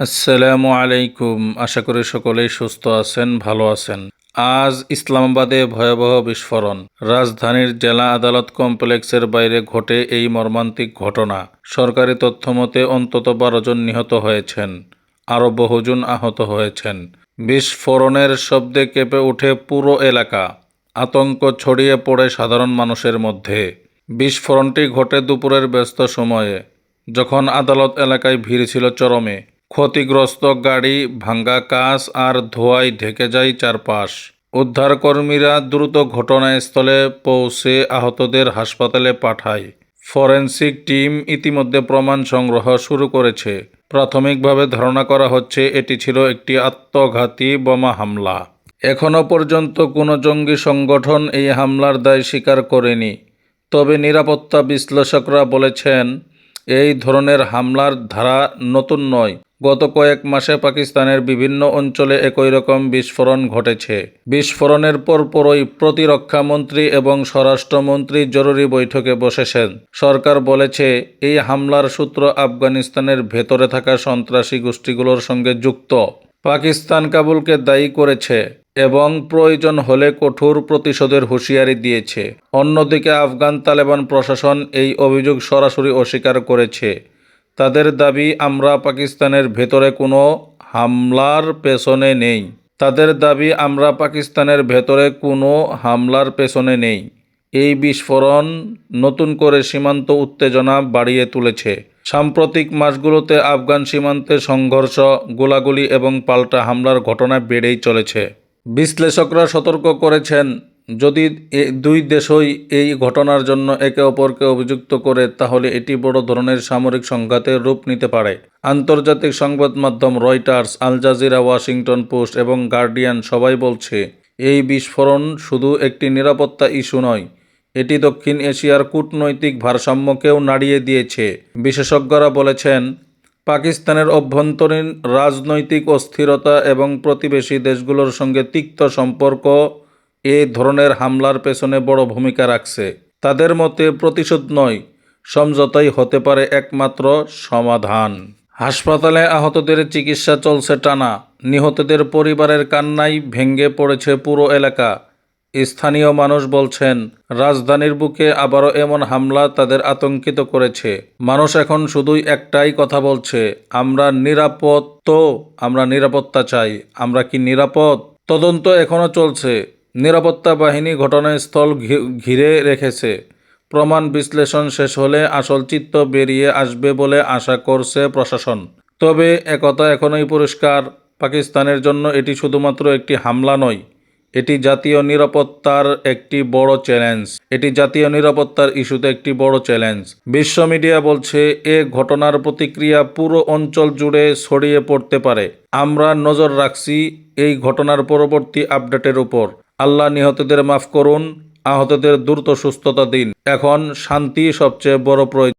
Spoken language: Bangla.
আসসালামু আলাইকুম। আশা করি সকলেই সুস্থ আছেন, ভালো আছেন। আজ ইসলামাবাদে ভয়াবহ বিস্ফোরণ। রাজধানীর জেলা আদালত কমপ্লেক্সের বাইরে ঘটে এই মর্মান্তিক ঘটনা। সরকারি তথ্যমতে অন্তত 12 জন নিহত হয়েছেন, আরও বহুজন আহত হয়েছেন। বিস্ফোরণের শব্দে কেঁপে ওঠে পুরো এলাকা। আতঙ্ক ছড়িয়ে পড়ে সাধারণ মানুষের মধ্যে। বিস্ফোরণটি ঘটে দুপুরের ব্যস্ত সময়ে, যখন আদালত এলাকায় ভিড় ছিল চরমে। ক্ষতিগ্রস্ত গাড়ি, ভাঙ্গা কাচ আর ধোঁয়ায় ঢেকে যায় চারপাশ। উদ্ধারকর্মীরা দ্রুত ঘটনাস্থলে পৌঁছে আহতদের হাসপাতালে পাঠায়। ফরেনসিক টিম ইতিমধ্যে প্রমাণ সংগ্রহ শুরু করেছে। প্রাথমিকভাবে ধারণা করা হচ্ছে এটি ছিল একটি আত্মঘাতী বোমা হামলা। এখনও পর্যন্ত কোনো জঙ্গি সংগঠন এই হামলার দায় স্বীকার করেনি। তবে নিরাপত্তা বিশ্লেষকরা বলেছেন, এই ধরনের হামলার ধারা নতুন নয়। গত কয়েক মাসে পাকিস্তানের বিভিন্ন অঞ্চলে একই রকম বিস্ফোরণ ঘটেছে। বিস্ফোরণের পরপরই প্রতিরক্ষা মন্ত্রী এবং স্বরাষ্ট্রমন্ত্রী জরুরি বৈঠকে বসেছেন। সরকার বলেছে, এই হামলার সূত্র আফগানিস্তানের ভেতরে থাকা সন্ত্রাসী গোষ্ঠীগুলোর সঙ্গে যুক্ত। পাকিস্তান কাবুলকে দায়ী করেছে এবং প্রয়োজন হলে কঠোর প্রতিশোধের হুঁশিয়ারি দিয়েছে। অন্যদিকে আফগান তালেবান প্রশাসন এই অভিযোগ সরাসরি অস্বীকার করেছে। তাদের দাবি, আমরা পাকিস্তানের ভেতরে কোনো হামলার পেছনে নেই। এই বিস্ফোরণ নতুন করে সীমান্ত উত্তেজনা বাড়িয়ে তুলেছে। সাম্প্রতিক মাসগুলোতে আফগান সীমান্তে সংঘর্ষ, গোলাগুলি এবং পাল্টা হামলার ঘটনা বেড়েই চলেছে। বিশ্লেষকরা সতর্ক করেছেন, যদি দুই দেশই এই ঘটনার জন্য একে অপরকে অভিযুক্ত করে, তাহলে এটি বড় ধরনের সামরিক সংঘাতের রূপ নিতে পারে। আন্তর্জাতিক সংবাদ মাধ্যম Reuters, Al Jazeera, Washington Post এবং গার্ডিয়ান সবাই বলছে, এই বিস্ফোরণ শুধু একটি নিরাপত্তা ইস্যু নয়, এটি দক্ষিণ এশিয়ার কূটনৈতিক ভারসাম্যকেও নাড়িয়ে দিয়েছে। বিশেষজ্ঞরা বলেছেন, পাকিস্তানের অভ্যন্তরীণ রাজনৈতিক অস্থিরতা এবং প্রতিবেশী দেশগুলোর সঙ্গে তিক্ত সম্পর্ক এ ধরনের হামলার পেছনে বড় ভূমিকা রাখছে। তাদের মতে, প্রতিশোধ নয়, সমঝোতাই হতে পারে একমাত্র সমাধান। হাসপাতালে আহতদের চিকিৎসা চলছে টানা। নিহতদের পরিবারের কান্নায় ভেঙে পড়েছে পুরো এলাকা। স্থানীয় মানুষ বলছেন, রাজধানীর বুকে আবারও এমন হামলা তাদের আতঙ্কিত করেছে। মানুষ এখন শুধুই একটাই কথা বলছে, আমরা নিরাপদ তো? আমরা নিরাপত্তা চাই। আমরা কি নিরাপদ? তদন্ত এখনও চলছে। নিরাপত্তা বাহিনী ঘটনাস্থল ঘিরে রেখেছে। প্রমাণ বিশ্লেষণ শেষ হলে আসল চিত্র বেরিয়ে আসবে বলে আশা করছে প্রশাসন। তবে একথা এখনই পরিষ্কার, পাকিস্তানের জন্য এটি শুধুমাত্র একটি হামলা নয়, এটি জাতীয় নিরাপত্তার ইস্যুতে একটি বড় চ্যালেঞ্জ। বিশ্ব মিডিয়া বলছে, এ ঘটনার প্রতিক্রিয়া পুরো অঞ্চল জুড়ে ছড়িয়ে পড়তে পারে। আমরা নজর রাখছি এই ঘটনার পরবর্তী আপডেটের উপর। আল্লাহ নিহতদের মাফ করুন, আহতদের দ্রুত সুস্থতা দিন। এখন শান্তি সবচেয়ে বড় প্রয়োজন।